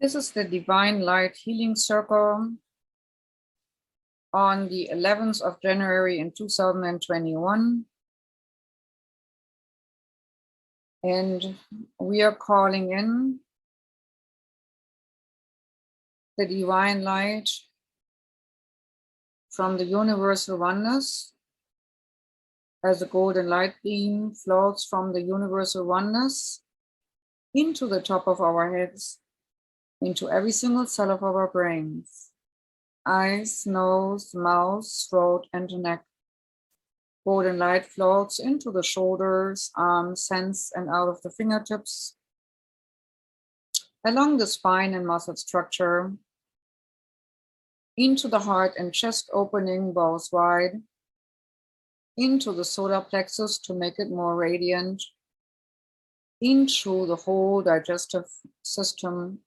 This is the Divine Light Healing Circle on the 11th of January in 2021. And we are calling in the Divine Light from the Universal Oneness as a golden light beam floats from the Universal Oneness into the top of our heads, into every single cell of our brains, eyes, nose, mouth, throat, and neck. Golden light floats into the shoulders, arms, hands, and out of the fingertips, along the spine and muscle structure, into the heart and chest opening, both wide, into the solar plexus to make it more radiant, into the whole digestive system,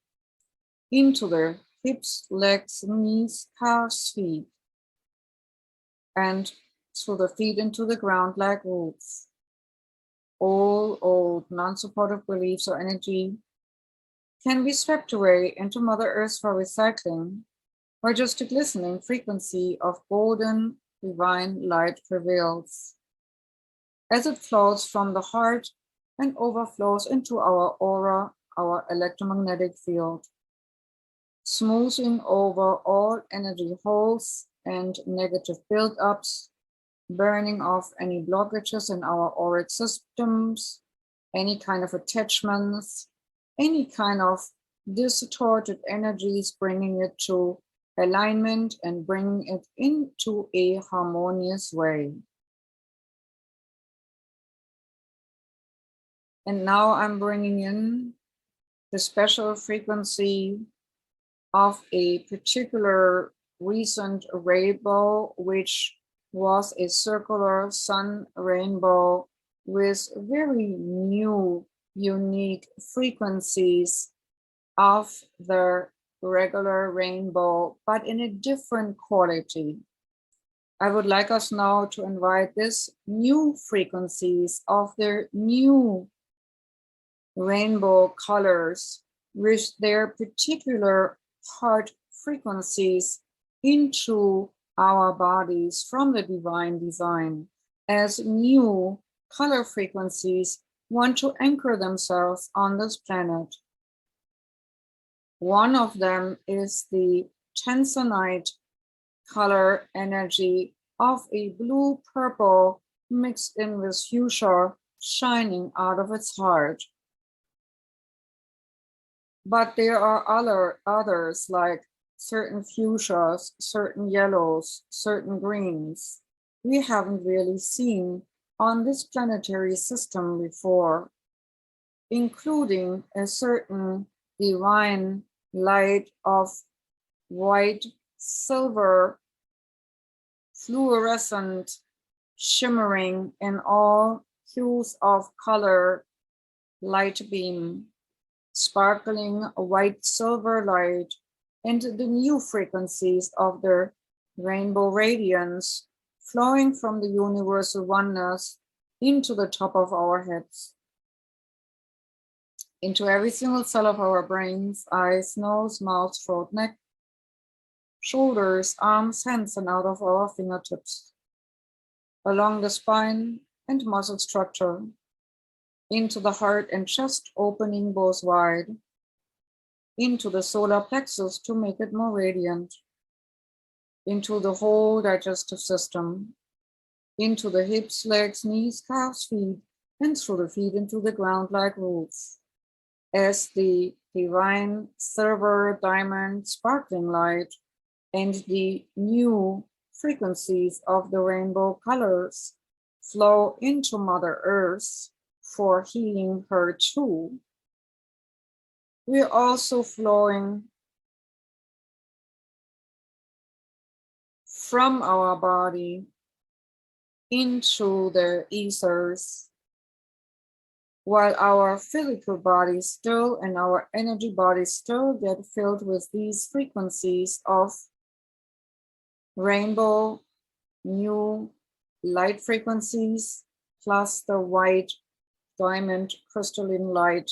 into the hips, legs, knees, calves, feet, and through the feet into the ground like roots. All old non-supportive beliefs or energy can be swept away into Mother Earth for recycling, where just a glistening frequency of golden divine light prevails as it flows from the heart and overflows into our aura, our electromagnetic field, smoothing over all energy holes and negative buildups, burning off any blockages in our auric systems, any kind of attachments, any kind of distorted energies, bringing it to alignment and bringing it into a harmonious way. And now I'm bringing in the special frequency of a particular recent rainbow, which was a circular sun rainbow with very new, unique frequencies of the regular rainbow, but in a different quality. I would like us now to invite this new frequencies of the new rainbow colors with their particular heart frequencies into our bodies from the divine design, as new color frequencies want to anchor themselves on this planet. One of them is the tanzanite color energy of a blue purple mixed in with fuchsia shining out of its heart. But there are others like certain fuchsias, certain yellows, certain greens we haven't really seen on this planetary system before, including a certain divine light of white, silver, fluorescent, shimmering in all hues of color light beam, sparkling white silver light, and the new frequencies of the rainbow radiance flowing from the universal oneness into the top of our heads, into every single cell of our brains, eyes, nose, mouth, throat, neck, shoulders, arms, hands, and out of our fingertips, along the spine and muscle structure, into the heart and chest opening both wide, into the solar plexus to make it more radiant, into the whole digestive system, into the hips, legs, knees, calves, feet, and through the feet into the ground like roots, as the divine silver diamond sparkling light and the new frequencies of the rainbow colors flow into Mother Earth for healing her too. We're also flowing from our body into the ethers, while our physical body still and our energy body still get filled with these frequencies of rainbow, new light frequencies, plus the white diamond crystalline light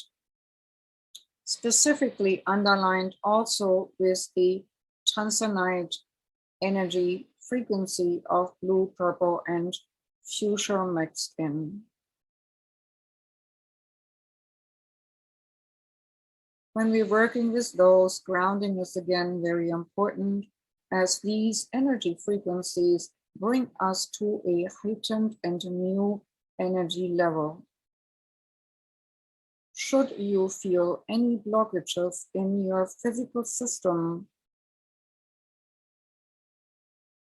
specifically underlined also with the tanzanite energy frequency of blue, purple, and fuchsia mixed in. When we're working with those, grounding is again very important, as these energy frequencies bring us to a heightened and new energy level. Should you feel any blockages in your physical system,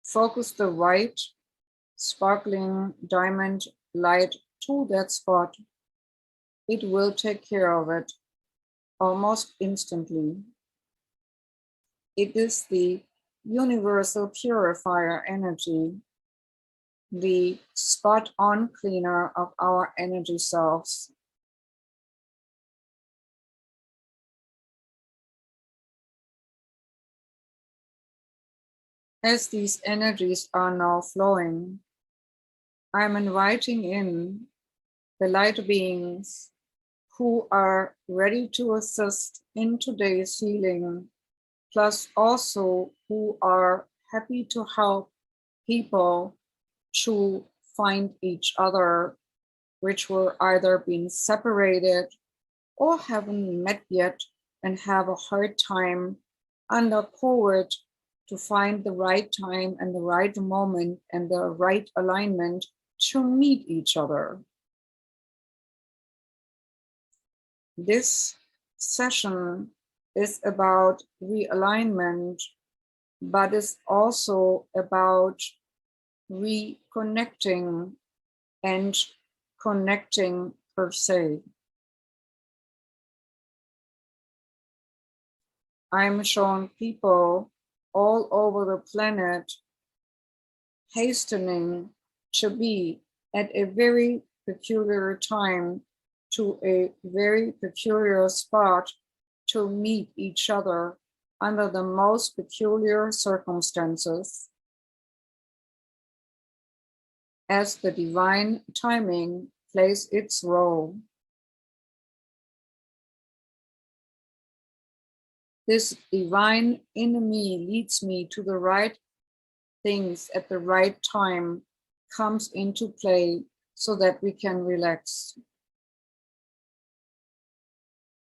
focus the white, sparkling diamond light to that spot. It will take care of it almost instantly. It is the universal purifier energy, the spot-on cleaner of our energy selves. As these energies are now flowing, I'm inviting in the light beings who are ready to assist in today's healing, plus also who are happy to help people to find each other, which were either being separated or haven't met yet and have a hard time under COVID to find the right time and the right moment and the right alignment to meet each other. This session is about realignment, but it's also about reconnecting and connecting per se. I'm showing people all over the planet hastening to be at a very peculiar time to a very peculiar spot to meet each other under the most peculiar circumstances, as the divine timing plays its role. This divine in me leads me to the right things at the right time, comes into play so that we can relax.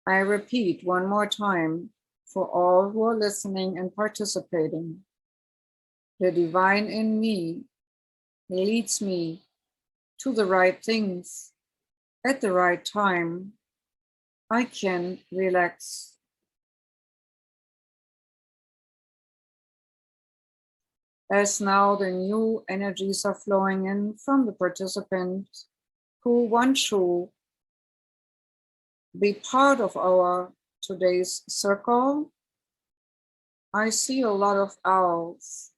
I repeat one more time for all who are listening and participating. The divine in me leads me to the right things at the right time. I can relax. As now the new energies are flowing in from the participants who want to be part of our today's circle, I see a lot of owls.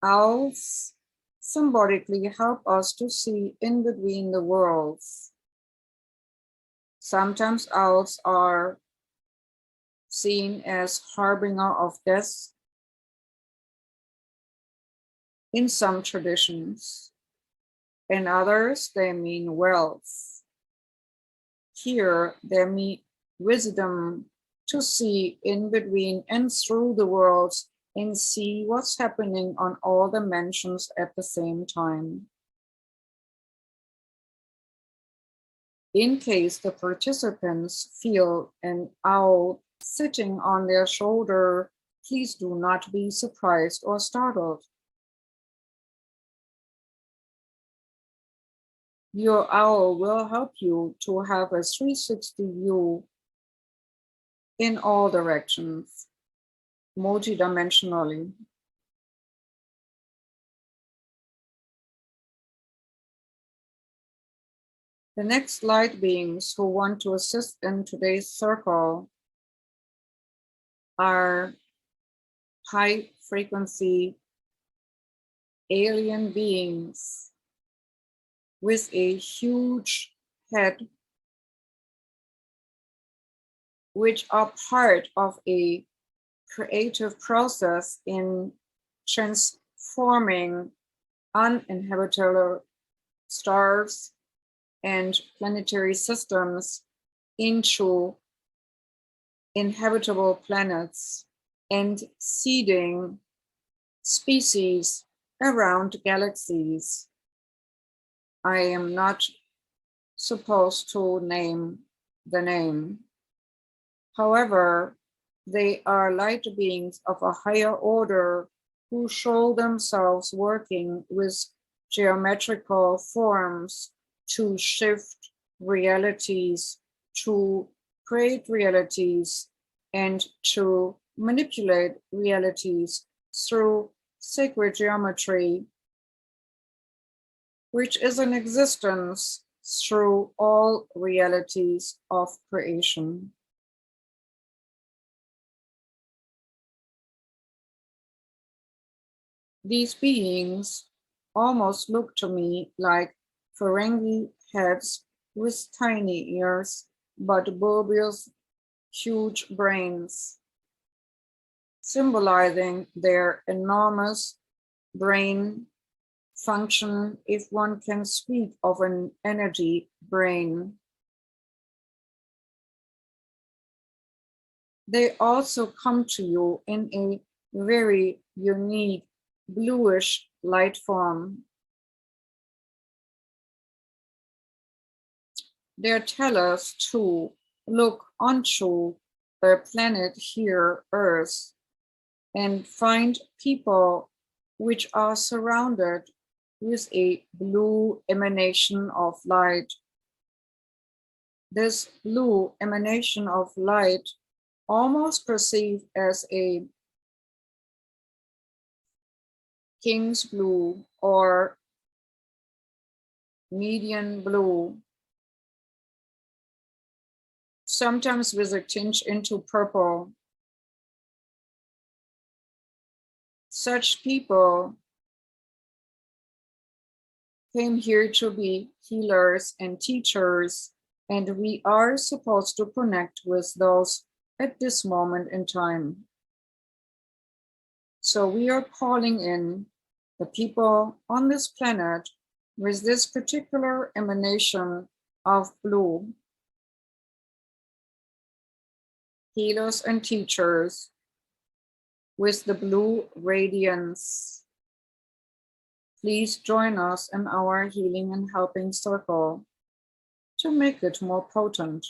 Owls symbolically help us to see in between the worlds. Sometimes owls are seen as harbinger of death in some traditions. In others, they mean wealth. Here, they mean wisdom to see in between and through the worlds and see what's happening on all dimensions at the same time. In case the participants feel an owl sitting on their shoulder, please do not be surprised or startled. Your owl will help you to have a 360 view in all directions, multidimensionally. The next light beings who want to assist in today's circle are high frequency alien beings with a huge head, which are part of a creative process in transforming uninhabitable stars and planetary systems into inhabitable planets and seeding species around galaxies. I am not supposed to name the name. However, they are light beings of a higher order who show themselves working with geometrical forms to shift realities, to create realities, and to manipulate realities through sacred geometry, which is in existence through all realities of creation. These beings almost look to me like Ferengi heads with tiny ears, but bulbous, huge brains, symbolizing their enormous brain function, if one can speak of an energy brain. They also come to you in a very unique bluish light form. They tell us to look onto the planet here, Earth, and find people which are surrounded with a blue emanation of light. This blue emanation of light, almost perceived as a king's blue or median blue, sometimes with a tinge into purple. Such people came here to be healers and teachers, and we are supposed to connect with those at this moment in time. So we are calling in the people on this planet with this particular emanation of blue, healers and teachers with the blue radiance. Please join us in our healing and helping circle to make it more potent.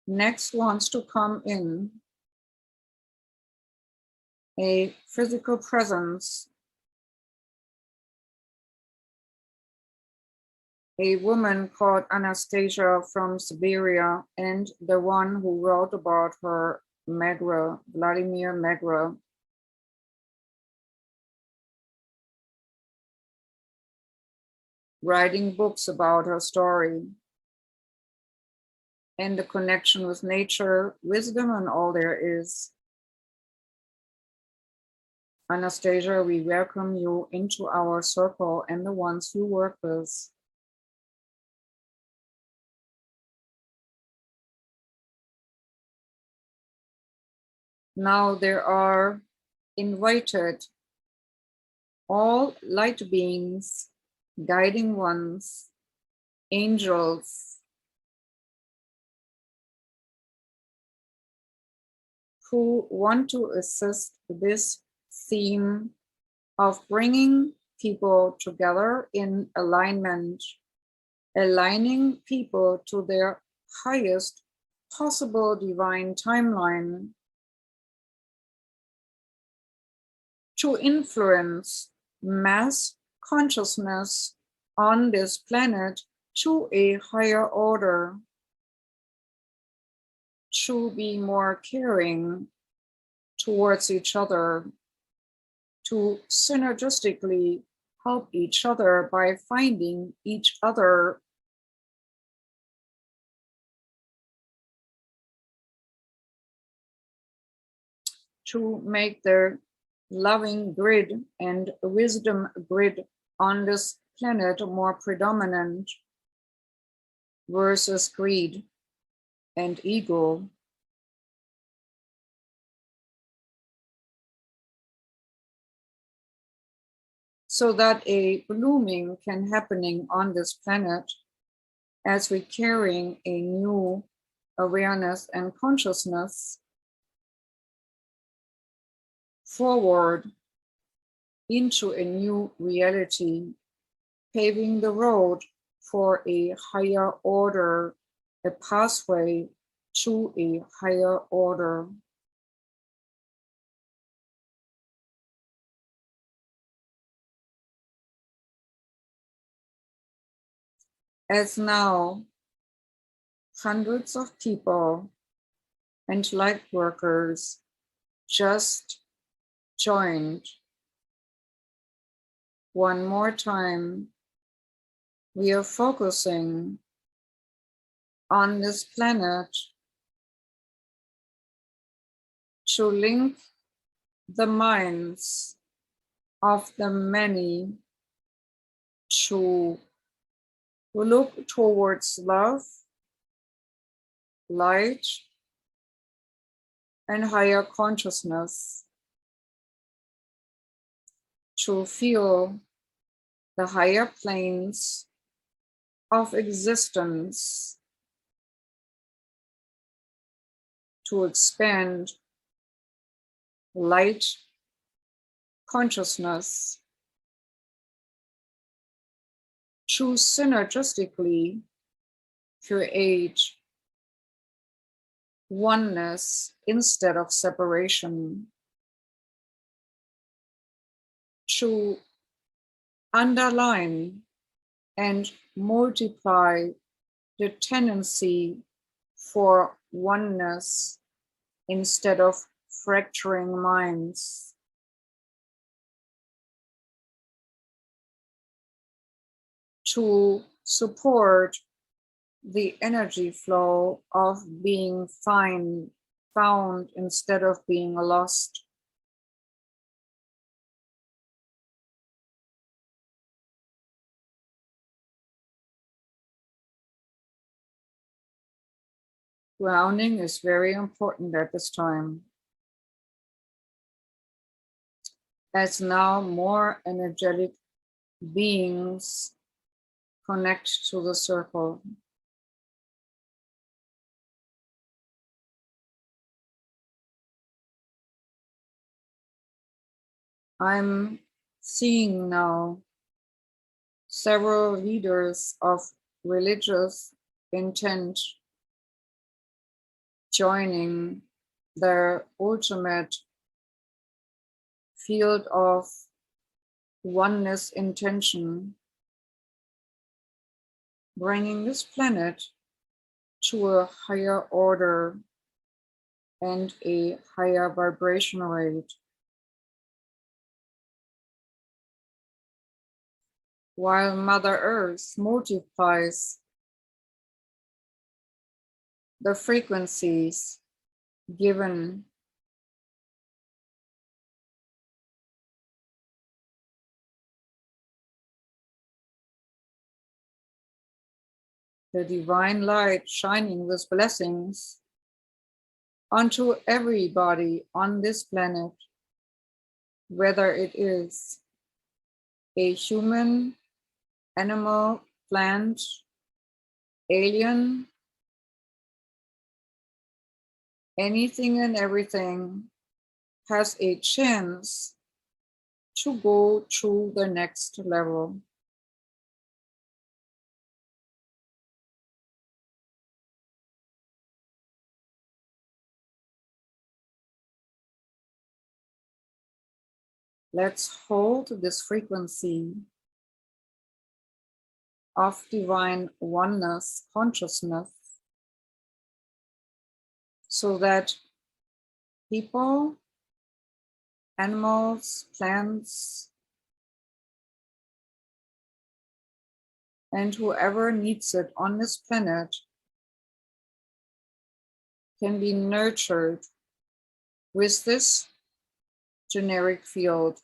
Next wants to come in a physical presence, a woman called Anastasia from Siberia, and the one who wrote about her, Megra, Vladimir Megra. Writing books about her story and the connection with nature, wisdom, and all there is. Anastasia, we welcome you into our circle and the ones you work with. Now there are invited all light beings, guiding ones, angels, who want to assist this theme of bringing people together in alignment, aligning people to their highest possible divine timeline, to influence mass consciousness on this planet to a higher order, to be more caring towards each other, to synergistically help each other by finding each other, to make their loving grid and wisdom grid on this planet more predominant versus greed and ego. so that a blooming can happening on this planet as we're carrying a new awareness and consciousness forward into a new reality, paving the road for a higher order, a pathway to a higher order. As now, hundreds of people and light workers just joined. One more time, we are focusing on this planet to link the minds of the many to look towards love, light, and higher consciousness, to feel the higher planes of existence, to expand light consciousness, to synergistically create oneness instead of separation, to underline and multiply the tendency for oneness instead of fracturing minds. To support the energy flow of being found instead of being lost. Grounding is very important at this time, as now more energetic beings connect to the circle. I'm seeing now several leaders of religious intent joining their ultimate field of oneness intention, bringing this planet to a higher order and a higher vibration rate. While Mother Earth multiplies the frequencies given the divine light shining with blessings onto everybody on this planet, whether it is a human, animal, plant, alien, anything and everything has a chance to go to the next level. Let's hold this frequency of divine oneness, consciousness, so that people, animals, plants, and whoever needs it on this planet can be nurtured with this generic field.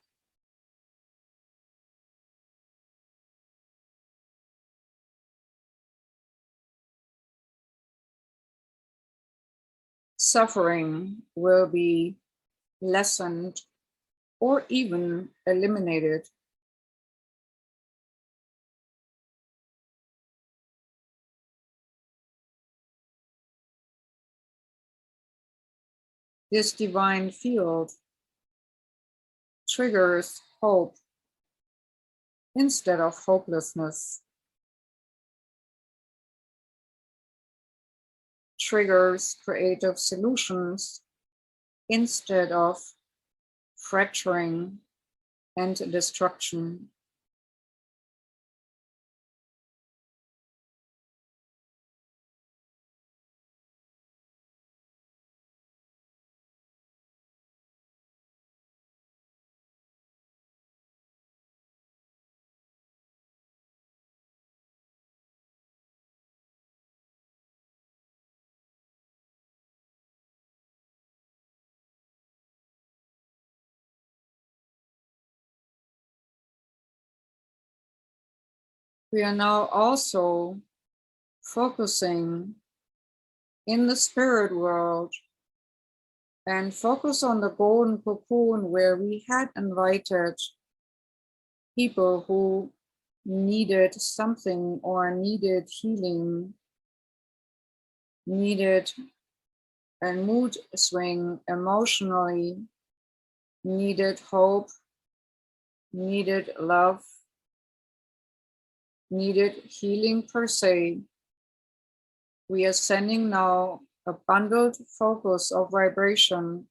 Suffering will be lessened or even eliminated This divine field triggers hope instead of hopelessness, triggers creative solutions instead of fracturing and destruction. We are now also focusing in the spirit world and focus on the golden cocoon where we had invited people who needed something or needed healing, needed a mood swing emotionally, needed hope, needed love, needed healing per se. We are sending now a bundled focus of vibration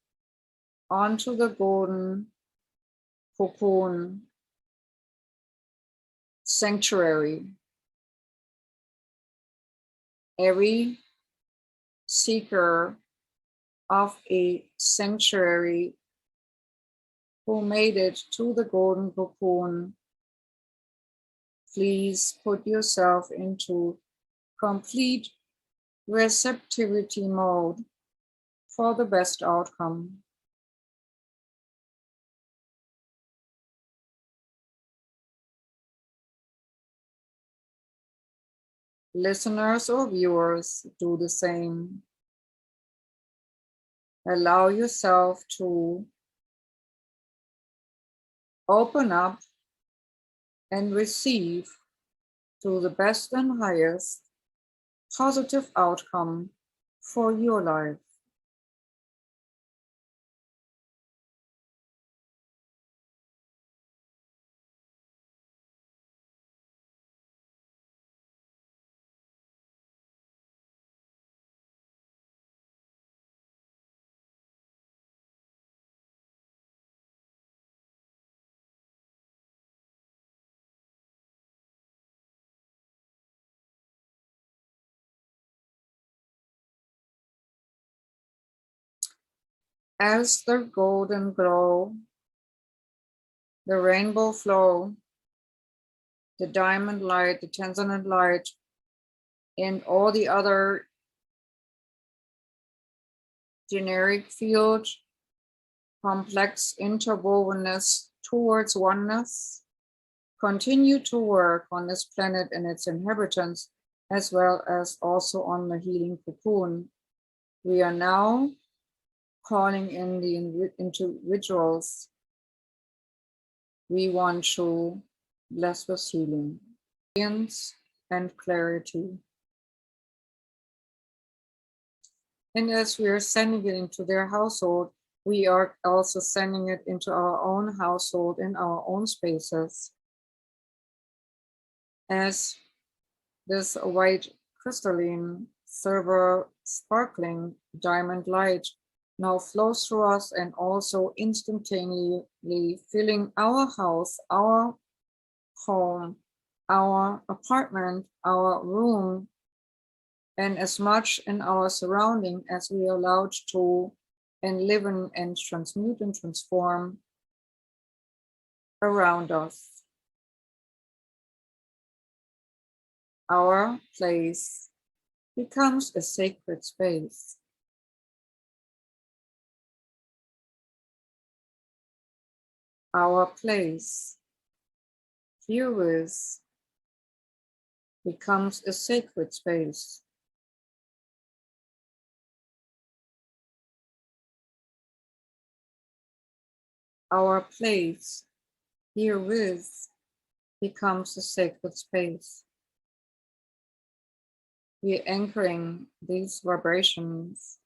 onto the golden cocoon sanctuary. Every seeker of a sanctuary who made it to the golden cocoon, please put yourself into complete receptivity mode for the best outcome. Listeners or viewers, do the same. Allow yourself to open up and receive to the best and highest positive outcome for your life. As the golden glow, the rainbow flow, the diamond light, the tanzanite light, and all the other generic field, complex interwovenness towards oneness, continue to work on this planet and its inhabitants, as well as also on the healing cocoon. We are now calling in the individuals we want to bless with healing, and clarity. And as we are sending it into their household, we are also sending it into our own household in our own spaces. As this white crystalline, silver, sparkling diamond light now flows through us and also instantaneously filling our house, our home, our apartment, our room, and as much in our surrounding as we are allowed to and live in and transmute and transform around us. Our place becomes a sacred space. Our place herewith becomes a sacred space. Our place herewith becomes a sacred space. We are anchoring these vibrations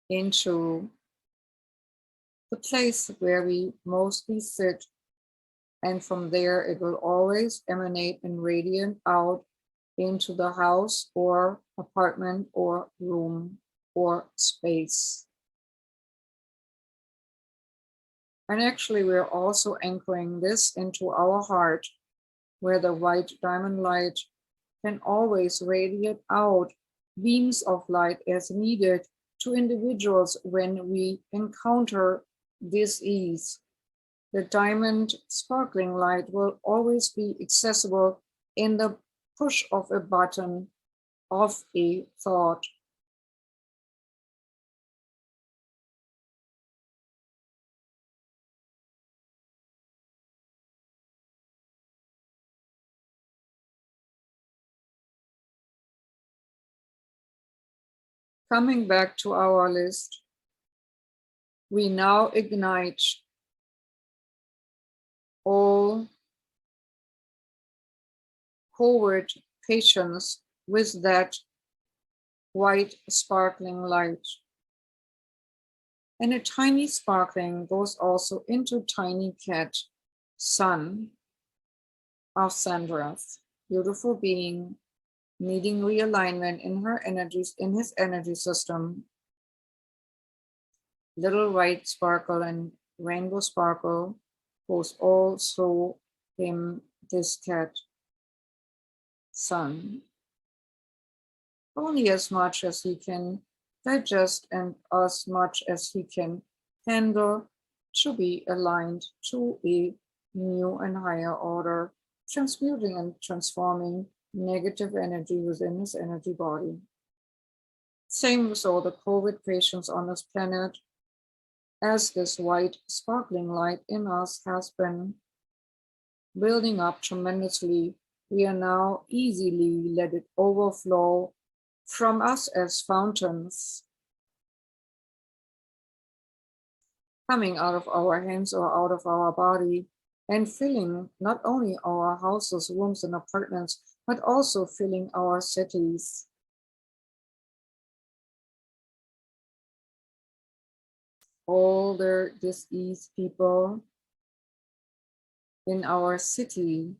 into the place where we mostly sit, and from there it will always emanate and radiate out into the house or apartment or room or space. And actually, we're also anchoring this into our heart, where the white diamond light can always radiate out beams of light as needed to individuals when we encounter dis-ease. The diamond sparkling light will always be accessible in the push of a button of a thought. Coming back to our list, we now ignite all COVID patients with that white sparkling light. And a tiny sparkling goes also into tiny cat, son of Sandra's, beautiful being, needing realignment in her energies, in his energy system. Little white sparkle and rainbow sparkle goes all through him, this cat, son. Only as much as he can digest and as much as he can handle to be aligned to a new and higher order, transmuting and transforming negative energy within his energy body. Same with all the COVID patients on this planet, as this white sparkling light in us has been building up tremendously. We are now easily let it overflow from us as fountains, coming out of our hands or out of our body and filling not only our houses, rooms, and apartments, but also filling our cities. All the diseased people in our city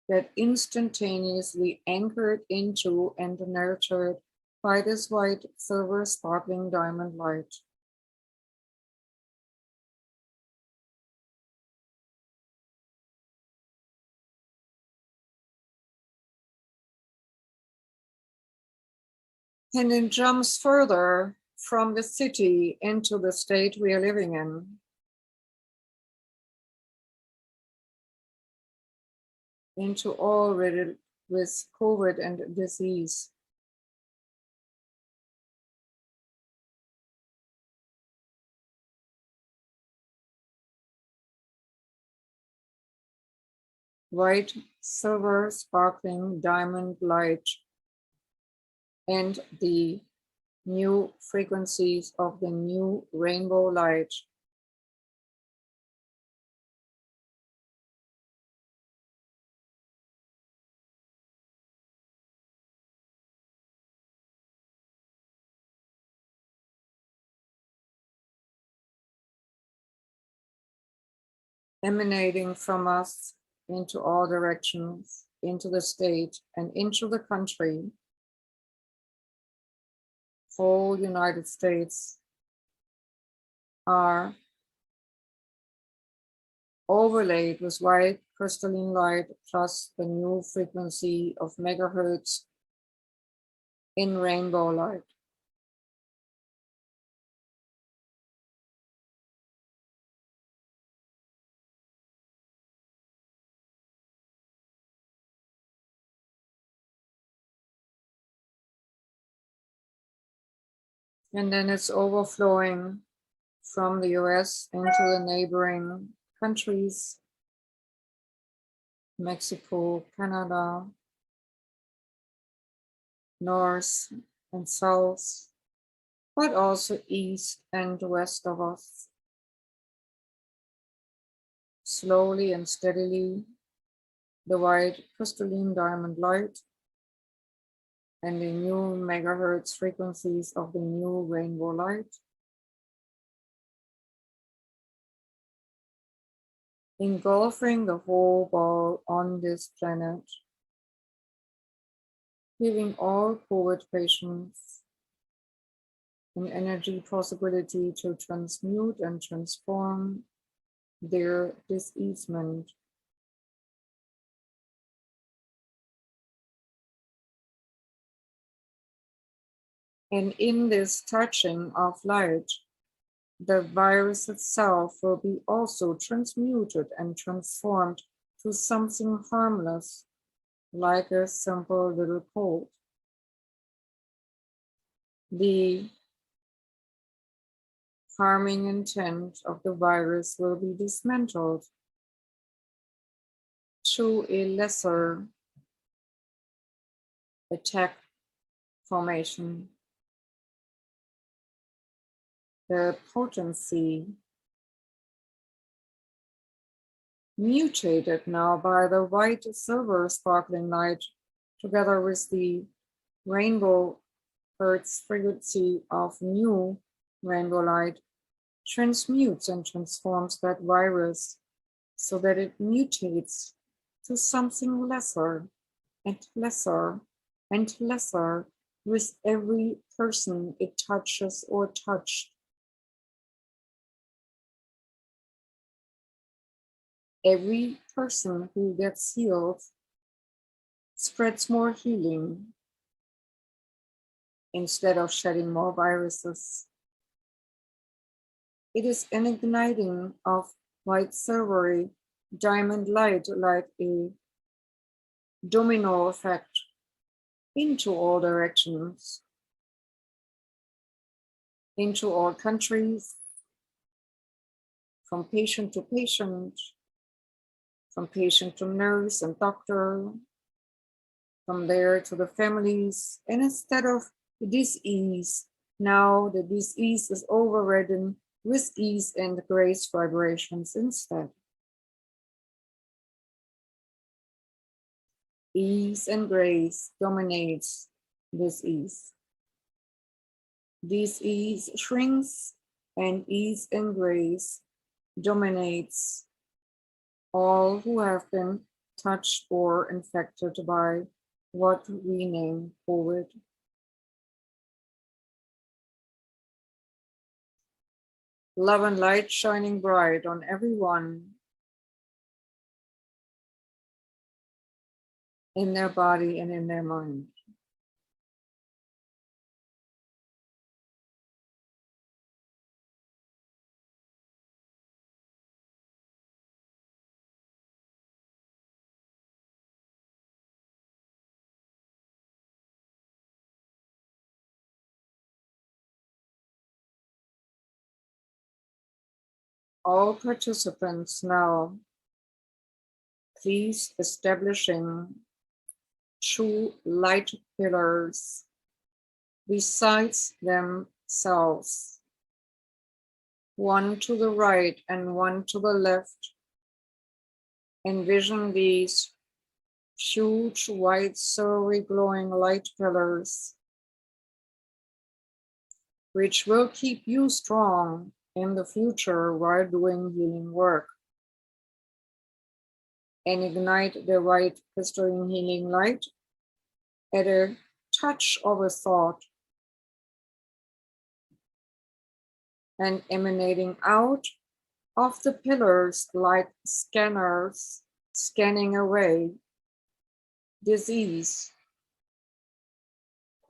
that instantaneously anchored into and nurtured by this white, silver, sparkling diamond light. And it jumps further from the city into the state we are living in. Into all riddled with COVID and disease. White, silver, sparkling diamond light, and the new frequencies of the new rainbow light. Emanating from us into all directions, into the state and into the country, whole United States are overlaid with white crystalline light plus the new frequency of megahertz in rainbow light. And then it's overflowing from the US into the neighboring countries, Mexico, Canada, north and south, but also east and west of us. Slowly and steadily, the white crystalline diamond light and the new megahertz frequencies of the new rainbow light, engulfing the whole ball on this planet, giving all COVID patients an energy possibility to transmute and transform their diseasement. And in this touching of light, the virus itself will be also transmuted and transformed to something harmless, like a simple little cold. The harming intent of the virus will be dismantled to a lesser attack formation. The potency mutated now by the white silver sparkling light, together with the rainbow hertz frequency of new rainbow light, transmutes and transforms that virus so that it mutates to something lesser and lesser and lesser with every person it touches or touched. Every person who gets healed spreads more healing instead of shedding more viruses. It is an igniting of white silvery diamond light, like a domino effect into all directions, into all countries, from patient to patient, from patient to nurse and doctor, from there to the families. And instead of dis-ease, now the dis-ease is overridden with ease and grace vibrations instead. Ease and grace dominates dis-ease. Dis-ease shrinks, and ease and grace dominates all who have been touched or infected by what we name COVID. Love and light shining bright on everyone, in their body and in their mind. All participants now, please establishing 2 light pillars besides themselves, one to the right and one to the left. Envision these huge white silvery glowing light pillars, which will keep you strong in the future while doing healing work, and ignite the white crystalline healing light at a touch of a thought, and emanating out of the pillars like scanners, scanning away disease,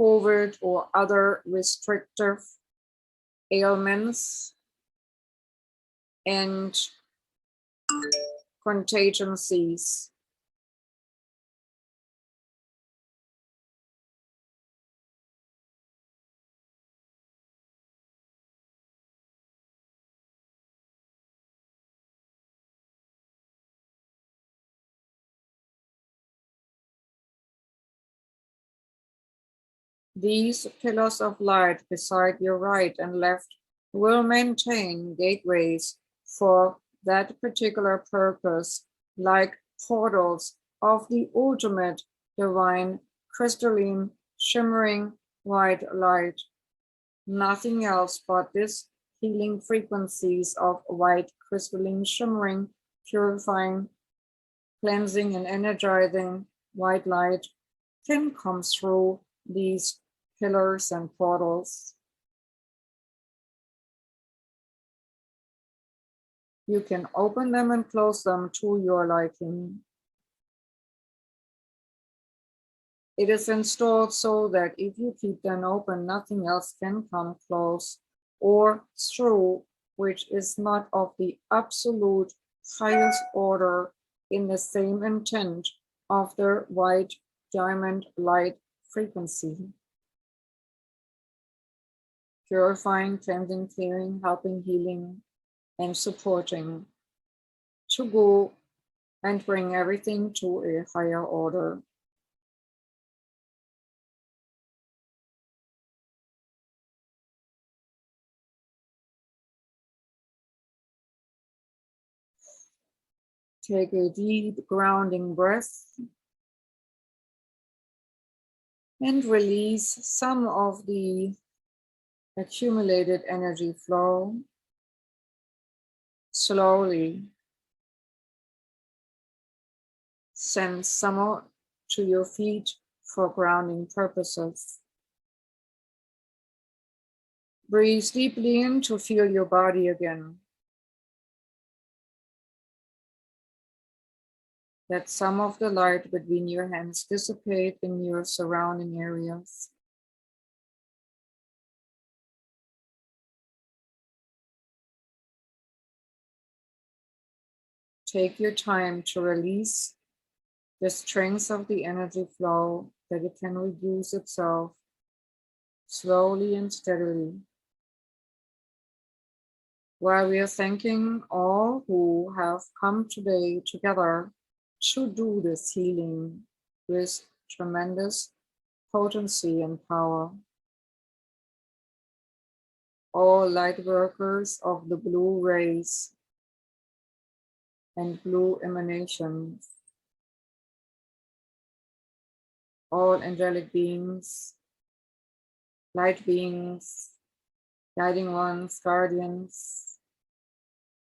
COVID or other restrictive ailments and contingencies. These pillars of light beside your right and left will maintain gateways for that particular purpose, like portals of the ultimate divine crystalline shimmering white light, nothing else but this healing frequencies of white crystalline shimmering, purifying, cleansing, and energizing white light can come through these pillars and portals. You can open them and close them to your liking. It is installed so that if you keep them open, nothing else can come close or through, which is not of the absolute highest order in the same intent of the white diamond light frequency. Purifying, cleansing, clearing, helping, healing, and supporting to go and bring everything to a higher order. Take a deep grounding breath and release some of the accumulated energy flow slowly. Send some to your feet for grounding purposes. Breathe deeply in to feel your body again. Let some of the light between your hands dissipate in your surrounding areas. Take your time to release the strength of the energy flow, that it can reduce itself slowly and steadily. While we are thanking all who have come today together to do this healing with tremendous potency and power. All light workers of the blue rays and blue emanations, all angelic beings, light beings, guiding ones, guardians,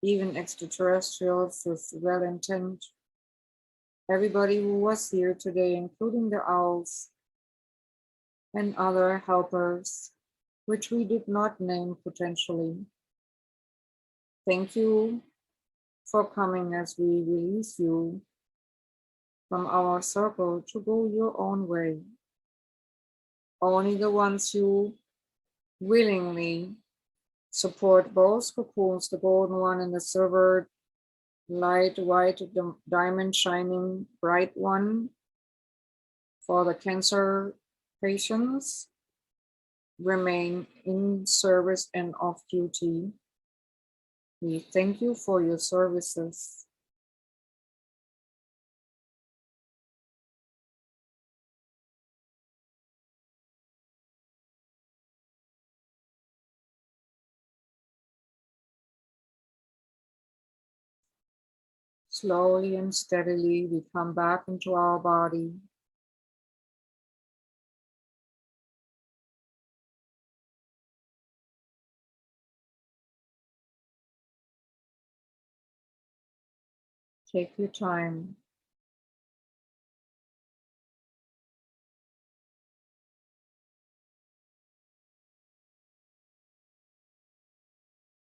even extraterrestrials with well intent, everybody who was here today, including the owls and other helpers, which we did not name potentially. Thank you for coming as we release you from our circle to go your own way. Only the ones who willingly support both cocoons, the golden one and the silver light white diamond shining bright one, for the cancer patients, remain in service and off duty. We thank you for your services. Slowly and steadily, we come back into our body. Take your time.